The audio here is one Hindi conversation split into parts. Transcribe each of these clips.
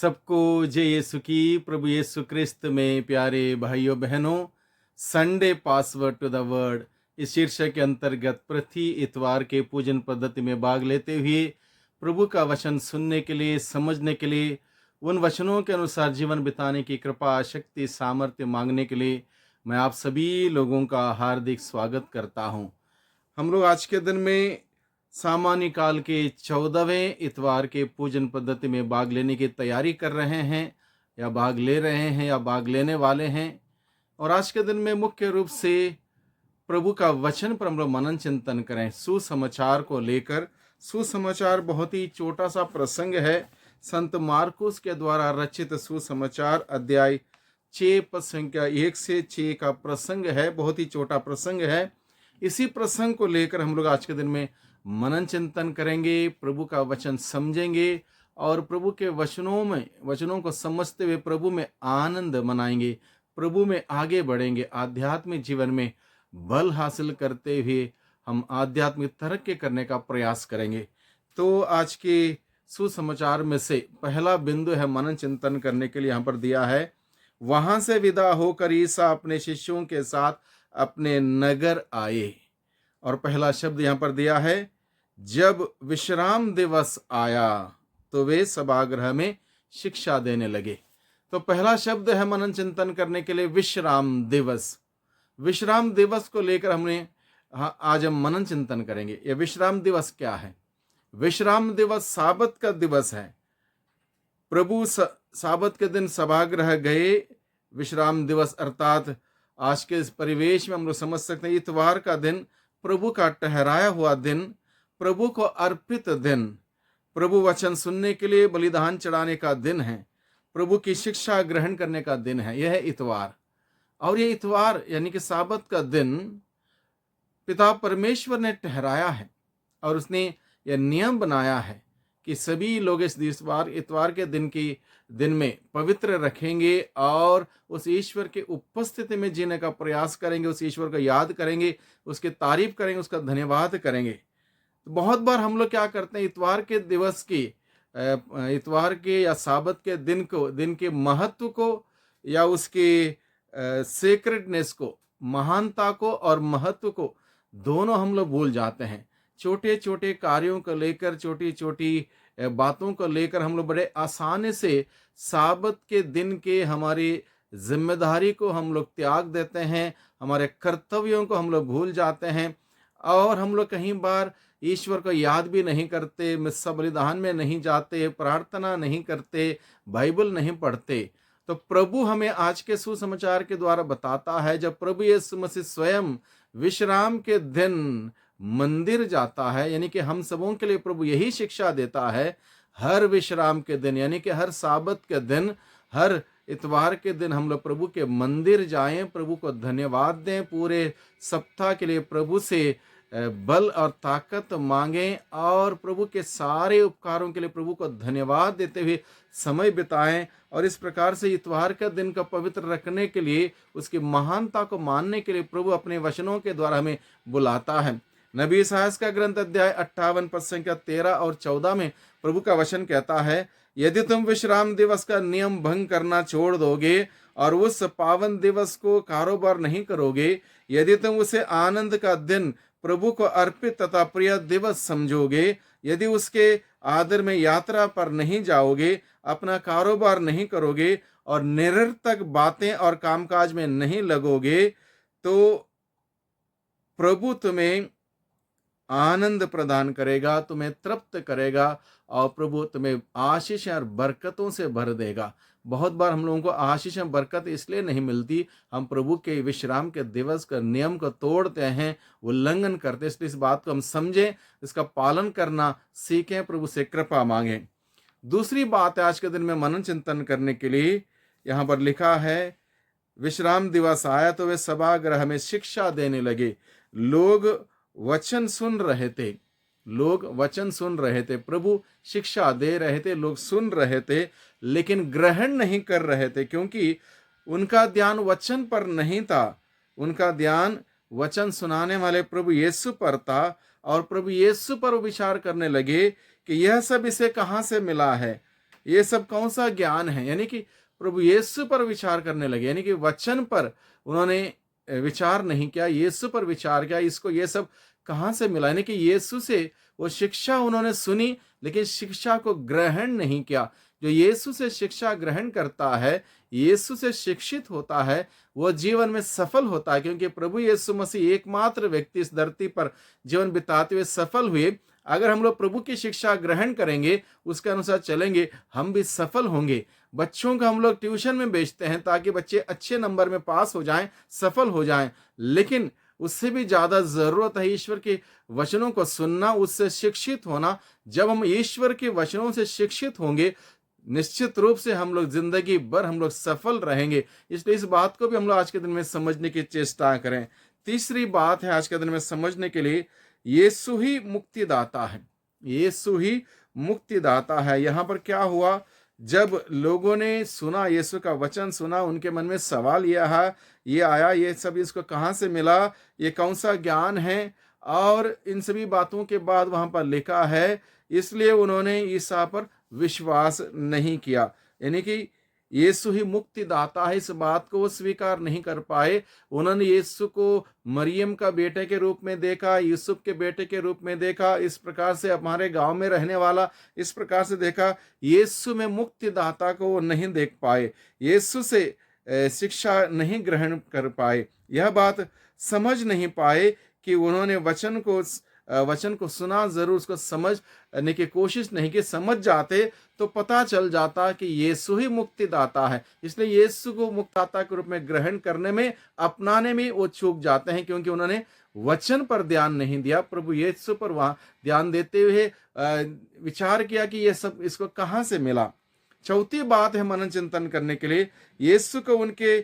सबको जय यीशु की। प्रभु यीशु क्रिस्त में प्यारे भाइयों बहनों, Sunday password to the word इस शीर्षक के अंतर्गत प्रति इतवार के पूजन पद्धति में भाग लेते हुए प्रभु का वचन सुनने के लिए, समझने के लिए, उन वचनों के अनुसार जीवन बिताने की कृपा, शक्ति, सामर्थ्य मांगने के लिए मैं आप सभी लोगों का हार्दिक स्वागत करता हूं। हम लोग आज के दिन में सामान्य काल के 14वें इतवार के पूजन पद्धति में भाग लेने की तैयारी कर रहे हैं, या भाग ले रहे हैं, या भाग लेने वाले हैं। और आज के दिन में मुख्य रूप से प्रभु का वचन पर हम लोग मनन चिंतन करें सुसमाचार को लेकर। सुसमाचार बहुत ही छोटा सा प्रसंग है। संत मार्कुस के द्वारा रचित सुसमाचार अध्याय 6 पद संख्या 1 से 6 का प्रसंग है। बहुत ही छोटा प्रसंग है। इसी प्रसंग को लेकर हम लोग आज के दिन में मनन चिंतन करेंगे, प्रभु का वचन समझेंगे और प्रभु के वचनों को समझते हुए प्रभु में आनंद मनाएंगे, प्रभु में आगे बढ़ेंगे। आध्यात्मिक जीवन में बल हासिल करते हुए हम आध्यात्मिक तरक्की करने का प्रयास करेंगे। तो आज के सुसमाचार में से पहला बिंदु है मनन चिंतन करने के लिए यहाँ पर दिया है। वहां से विदा होकर ईसा अपने शिष्यों के साथ अपने नगर आए। और पहला शब्द यहाँ पर दिया है, जब विश्राम दिवस आया तो वे सभागृह में शिक्षा देने लगे। तो पहला शब्द है मनन चिंतन करने के लिए विश्राम दिवस। विश्राम दिवस को लेकर आज हम मनन चिंतन करेंगे। यह विश्राम दिवस क्या है? विश्राम दिवस साबत का दिवस है। प्रभु साबत के दिन सभागृह गए। विश्राम दिवस अर्थात आज के इस परिवेश में हम लोग समझ सकते हैं इतवार का दिन प्रभु का ठहराया हुआ दिन, प्रभु को अर्पित दिन, प्रभु वचन सुनने के लिए बलिदान चढ़ाने का दिन है, प्रभु की शिक्षा ग्रहण करने का दिन है। यह है इतवार। और यह इतवार यानी कि साबत का दिन पिता परमेश्वर ने ठहराया है और उसने यह नियम बनाया है कि सभी लोग इस इतवार के दिन में पवित्र रखेंगे और उस ईश्वर के उपस्थिति में जीने का प्रयास करेंगे, उस ईश्वर को याद करेंगे, उसकी तारीफ करेंगे, उसका धन्यवाद करेंगे। तो बहुत बार हम लोग क्या करते हैं, इतवार के या साबत के दिन के महत्व को या उसके सेक्रेडनेस को, महानता को और महत्व को दोनों हम लोग भूल जाते हैं। छोटे छोटे कार्यों को लेकर, छोटी छोटी बातों को लेकर हम लोग बड़े आसानी से साबत के दिन के हमारी जिम्मेदारी को हम लोग त्याग देते हैं, हमारे कर्तव्यों को हम लोग भूल जाते हैं और हम लोग कहीं बार ईश्वर को याद भी नहीं करते, मिस्सा बलिदान में नहीं जाते, प्रार्थना नहीं करते, बाइबल नहीं पढ़ते। तो प्रभु हमें आज के सुसमाचार के द्वारा बताता है, जब प्रभु यीशु मसीह स्वयं विश्राम के दिन मंदिर जाता है, यानी कि हम सबों के लिए प्रभु यही शिक्षा देता है, हर विश्राम के दिन यानी कि हर साबत के दिन, हर इतवार के दिन हम लोग प्रभु के मंदिर जाएं, प्रभु को धन्यवाद दें, पूरे सप्ताह के लिए प्रभु से बल और ताकत मांगें और प्रभु के सारे उपकारों के लिए प्रभु को धन्यवाद देते हुए समय बिताएं। और इस प्रकार से इतवार का दिन को पवित्र रखने के लिए, उसकी महानता को मानने के लिए प्रभु अपने वचनों के द्वारा हमें बुलाता है। नबी इसायास का ग्रंथ अध्याय 58 पद संख्या 13 और 14 में प्रभु का वचन कहता है, यदि तुम विश्राम दिवस का नियम भंग करना छोड़ दोगे और उस पावन दिवस को कारोबार नहीं करोगे, यदि तुम उसे आनंद का दिन, प्रभु को अर्पित तथा प्रिय दिवस समझोगे, यदि उसके आदर में यात्रा पर नहीं जाओगे, अपना कारोबार नहीं करोगे और निरर्थक बातें और कामकाज में नहीं लगोगे, तो प्रभु तुम्हें आनंद प्रदान करेगा, तुम्हें तृप्त करेगा और प्रभु तुम्हें आशीष और बरकतों से भर देगा। बहुत बार हम लोगों को आशीष और बरकत इसलिए नहीं मिलती, हम प्रभु के विश्राम के दिवस का नियम को तोड़ते हैं, उल्लंघन करते हैं। इसलिए इस बात को हम समझें, इसका पालन करना सीखें, प्रभु से कृपा मांगें। दूसरी बात है आज के दिन में मनन चिंतन करने के लिए, यहाँ पर लिखा है, विश्राम दिवस आया तो वे सभागृह में शिक्षा देने लगे। लोग वचन सुन रहे थे, प्रभु शिक्षा दे रहे थे, लोग सुन रहे थे लेकिन ग्रहण नहीं कर रहे थे, क्योंकि उनका ध्यान वचन पर नहीं था। उनका ध्यान वचन सुनाने वाले प्रभु यीशु पर था और प्रभु यीशु पर विचार करने लगे कि यह सब इसे कहां से मिला है, ये सब कौन सा ज्ञान है? यानी कि प्रभु यीशु पर विचार करने लगे, यानी कि वचन पर उन्होंने विचार नहीं किया, यीशु पर विचार किया। इसको ये सब कहाँ से मिला? यानी कि यीशु से वो शिक्षा उन्होंने सुनी, लेकिन शिक्षा को ग्रहण नहीं किया। जो यीशु से शिक्षा ग्रहण करता है, यीशु से शिक्षित होता है, वो जीवन में सफल होता है, क्योंकि प्रभु यीशु मसीह एकमात्र व्यक्ति इस धरती पर जीवन बिताते हुए सफल हुए। अगर हम लोग प्रभु की शिक्षा ग्रहण करेंगे, उसके अनुसार चलेंगे, हम भी सफल होंगे। बच्चों को हम लोग ट्यूशन में भेजते हैं ताकि बच्चे अच्छे नंबर में पास हो जाएं, सफल हो जाएं, लेकिन उससे भी ज्यादा जरूरत है ईश्वर के वचनों को सुनना, उससे शिक्षित होना। जब हम ईश्वर के वचनों से शिक्षित होंगे, निश्चित रूप से हम लोग जिंदगी भर हम लोग सफल रहेंगे। इसलिए इस बात को भी हम लोग आज के दिन में समझने की चेष्टा करें। तीसरी बात है आज के दिन में समझने के लिए, यीशु ही मुक्तिदाता है। यीशु ही मुक्तिदाता है। यहाँ पर क्या हुआ? जब लोगों ने सुना, यीशु का वचन सुना, उनके मन में सवाल ये आया, ये सब इसको कहाँ से मिला, ये कौन सा ज्ञान है? और इन सभी बातों के बाद वहां पर लिखा है, इसलिए उन्होंने ईसा पर विश्वास नहीं किया। यानी कि यीशु ही मुक्तिदाता है, इस बात को वो स्वीकार नहीं कर पाए। उन्होंने यीशु को मरियम का बेटे के रूप में देखा, यूसुफ के बेटे के रूप में देखा, इस प्रकार से हमारे गांव में रहने वाला इस प्रकार से देखा। यीशु में मुक्तिदाता को वो नहीं देख पाए, यीशु से शिक्षा नहीं ग्रहण कर पाए, यह बात समझ नहीं पाए कि उन्होंने वचन को सुना, जरूर उसको समझने की कोशिश नहीं की। समझ जाते तो पता चल जाता कि यीशु ही मुक्तिदाता है। इसलिए यीशु को मुक्तिदाता के रूप में ग्रहण करने में, अपनाने में वो चूक जाते हैं, क्योंकि उन्होंने वचन पर ध्यान नहीं दिया। प्रभु यीशु पर वहां ध्यान देते हुए विचार किया कि ये सब इसको कहाँ से मिला। चौथी बात है मनन चिंतन करने के लिए, यीशु को उनके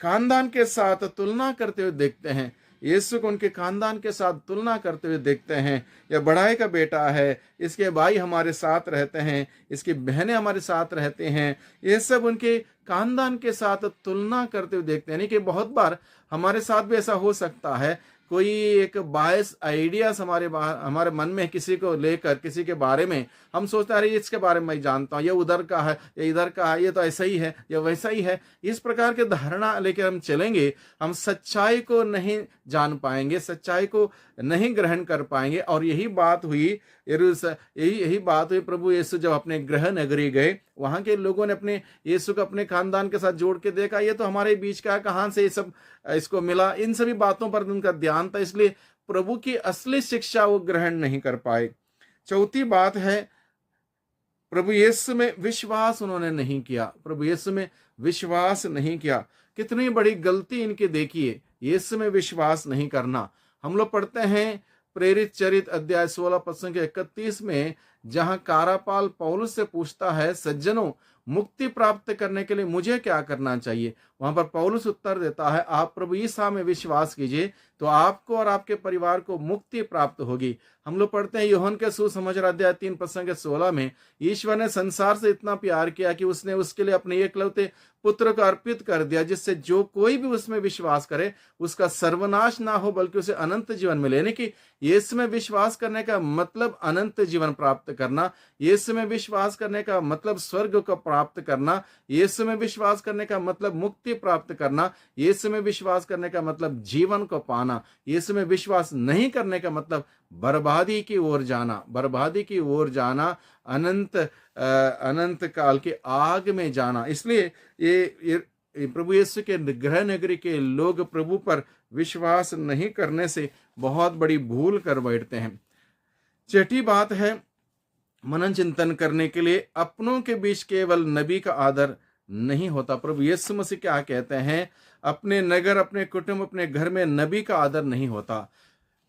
खानदान के साथ तुलना करते हुए देखते हैं। यीशु को उनके खानदान के साथ तुलना करते हुए देखते हैं। यह बढ़ाई का बेटा है, इसके भाई हमारे साथ रहते हैं, इसकी बहनें हमारे साथ रहते हैं। ये सब उनके खानदान के साथ तुलना करते हुए देखते हैं। यानी कि बहुत बार हमारे साथ भी ऐसा हो सकता है, कोई एक बायस आइडियाज हमारे मन में किसी को लेकर, किसी के बारे में हम सोचते हैं, अरे इसके बारे में मैं जानता हूँ, ये उधर का है, ये इधर का है, ये तो ऐसा ही है, ये वैसा ही है। इस प्रकार के धारणा लेकर हम चलेंगे, हम सच्चाई को नहीं जान पाएंगे, सच्चाई को नहीं ग्रहण कर पाएंगे। और यही बात हुई यही बात हुई प्रभु यीशु जब अपने गृह नगरी गए, वहां के लोगों ने अपने यीशु को अपने खानदान के साथ जोड़ के देखा, ये तो हमारे बीच का है, कहाँ से ये सब इसको मिला। इन सभी बातों पर उनका ध्यान था, इसलिए प्रभु की असली शिक्षा वो ग्रहण नहीं कर पाए। चौथी बात है, प्रभु यीशु में विश्वास उन्होंने नहीं किया। प्रभु यीशु में विश्वास नहीं किया। कितनी बड़ी गलती इनकी देखिए, यीशु में विश्वास नहीं करना। हम लोग पढ़ते हैं प्रेरित चरित अध्याय 16 पद 31 में, जहां कारापाल पौलुस से पूछता है, सज्जनों मुक्ति प्राप्त करने के लिए मुझे क्या करना चाहिए? वहां पर पौलुस उत्तर देता है, आप प्रभु यीशु में विश्वास कीजिए तो आपको और आपके परिवार को मुक्ति प्राप्त होगी। हम लोग पढ़ते हैं यूहन्ना के सुसमाचार अध्याय 3 पद 16 में, ईश्वर ने संसार से इतना प्यार किया कि उसने उसके लिए अपने एकलौते पुत्र को अर्पित कर दिया, जिससे जो कोई भी उसमें विश्वास करे उसका सर्वनाश ना हो बल्कि उसे अनंत जीवन मिले। यानी कि यीशु में विश्वास करने का मतलब अनंत जीवन प्राप्त करना, यीशु में विश्वास करने का मतलब स्वर्ग को प्राप्त करना, यीशु में विश्वास करने का मतलब मुक्ति प्राप्त करना, यीशु में विश्वास करने का मतलब जीवन को पाना। यीशु में विश्वास नहीं करने का मतलब बर्बादी की ओर जाना, बर्बादी की ओर जाना, अनंत काल की आग में जाना। इसलिए ये प्रभु यीशु के गृह नगरी के लोग प्रभु पर विश्वास नहीं करने से बहुत बड़ी भूल कर बैठते हैं। छठी बात है मनन चिंतन करने के लिए, अपनों के बीच केवल नबी का आदर नहीं होता। प्रभु यीशु मसीह क्या कहते हैं, अपने नगर, अपने कुटुंब, अपने घर में नबी का आदर नहीं होता।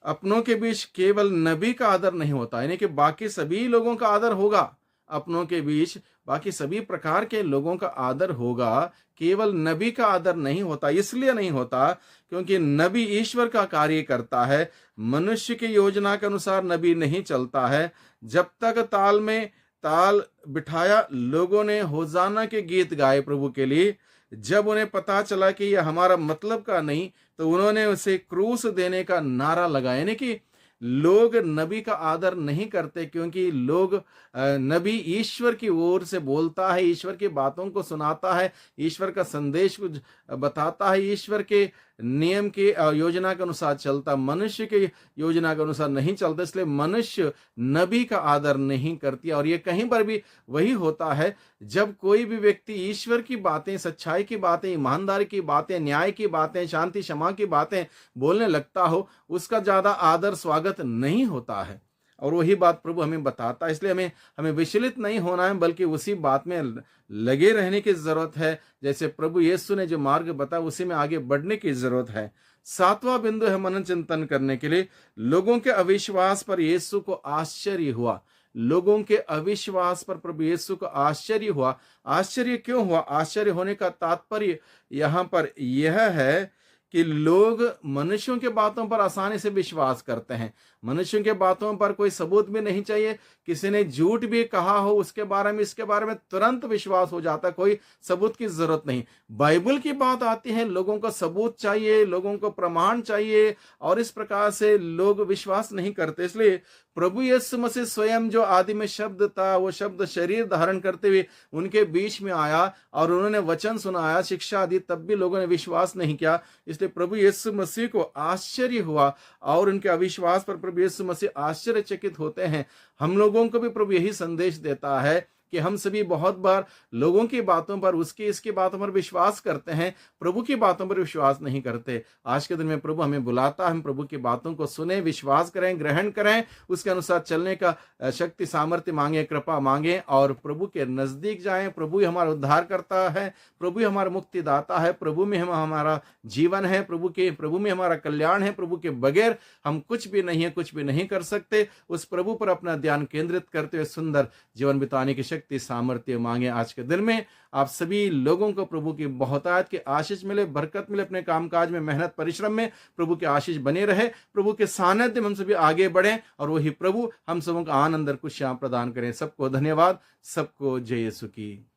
अपनों के बीच केवल नबी का आदर नहीं होता, यानी कि बाकी सभी लोगों का आदर होगा, अपनों के बीच बाकी सभी प्रकार के लोगों का आदर होगा, केवल नबी का आदर नहीं होता। इसलिए नहीं होता क्योंकि नबी ईश्वर का कार्य करता है, मनुष्य की योजना के अनुसार नबी नहीं चलता है। जब तक ताल में ताल बिठाया लोगों ने होजाना के गीत गाए प्रभु के लिए, जब उन्हें पता चला कि यह हमारा मतलब का नहीं तो उन्होंने उसे क्रूस देने का नारा लगाया। यानी कि लोग नबी का आदर नहीं करते, क्योंकि लोग नबी ईश्वर की ओर से बोलता है, ईश्वर की बातों को सुनाता है, ईश्वर का संदेश कुछ बताता है, ईश्वर के नियम की योजना के अनुसार चलता, मनुष्य की योजना के अनुसार नहीं चलता। इसलिए मनुष्य नबी का आदर नहीं करती। और ये कहीं पर भी वही होता है, जब कोई भी व्यक्ति ईश्वर की बातें, सच्चाई की बातें, ईमानदारी की बातें, न्याय की बातें, शांति क्षमा की बातें बोलने लगता हो, उसका ज्यादा आदर स्वागत नहीं होता है। और वही बात प्रभु हमें बताता है। इसलिए हमें हमें विचलित नहीं होना है, बल्कि उसी बात में लगे रहने की जरूरत है। जैसे प्रभु यीशु ने जो मार्ग बताया, उसी में आगे बढ़ने की जरूरत है। सातवां बिंदु है मनन चिंतन करने के लिए, लोगों के अविश्वास पर यीशु को आश्चर्य हुआ। लोगों के अविश्वास पर प्रभु यीशु को आश्चर्य हुआ। आश्चर्य क्यों हुआ? आश्चर्य होने का तात्पर्य यहां पर यह है कि लोग मनुष्यों के बातों पर आसानी से विश्वास करते हैं। मनुष्यों के बातों पर कोई सबूत भी नहीं चाहिए। किसी ने झूठ भी कहा हो, उसके बारे में, इसके बारे में तुरंत विश्वास हो जाता है, कोई सबूत की जरूरत नहीं। बाइबल की बात आती है, लोगों को सबूत चाहिए, लोगों को प्रमाण चाहिए, और इस प्रकार से लोग विश्वास नहीं करते। इसलिए प्रभु यीशु मसीह स्वयं जो आदि में शब्द था, वो शब्द शरीर धारण करते हुए उनके बीच में आया और उन्होंने वचन सुनाया, शिक्षा दी, तब भी लोगों ने विश्वास नहीं किया। इसलिए प्रभु यीशु मसीह को आश्चर्य हुआ और उनके अविश्वास पर प्रभु यीशु मसीह आश्चर्यचकित होते हैं। हम लोगों को भी प्रभु यही संदेश देता है कि हम सभी बहुत बार लोगों की बातों पर, उसकी इसकी बातों पर विश्वास करते हैं, प्रभु की बातों पर विश्वास नहीं करते। आज के दिन में प्रभु हमें बुलाता है, हम प्रभु की बातों को सुने, विश्वास करें, ग्रहण करें, उसके अनुसार चलने का शक्ति सामर्थ्य मांगे, कृपा मांगे और प्रभु के नजदीक जाएं। प्रभु ही हमारा उद्धार करता है, प्रभु ही हमारा मुक्तिदाता है, प्रभु में हमारा जीवन है, प्रभु में हमारा कल्याण है। प्रभु के बगैर हम कुछ भी नहीं है, कुछ भी नहीं कर सकते। उस प्रभु पर अपना ध्यान केंद्रित करते हुए सुंदर जीवन बिताने की शक्ति सामर्थ्य मांगे। आज के दिन में आप सभी लोगों को प्रभु की बहुतायत की आशीष मिले, बरकत मिले, अपने कामकाज में, मेहनत, परिश्रम में प्रभु की आशीष बने रहे। प्रभु के सानिध्य में हम सभी आगे बढ़ें और वही प्रभु हम सबों का आनंद और खुशियां प्रदान करें। सबको धन्यवाद, सबको जय यीशु की।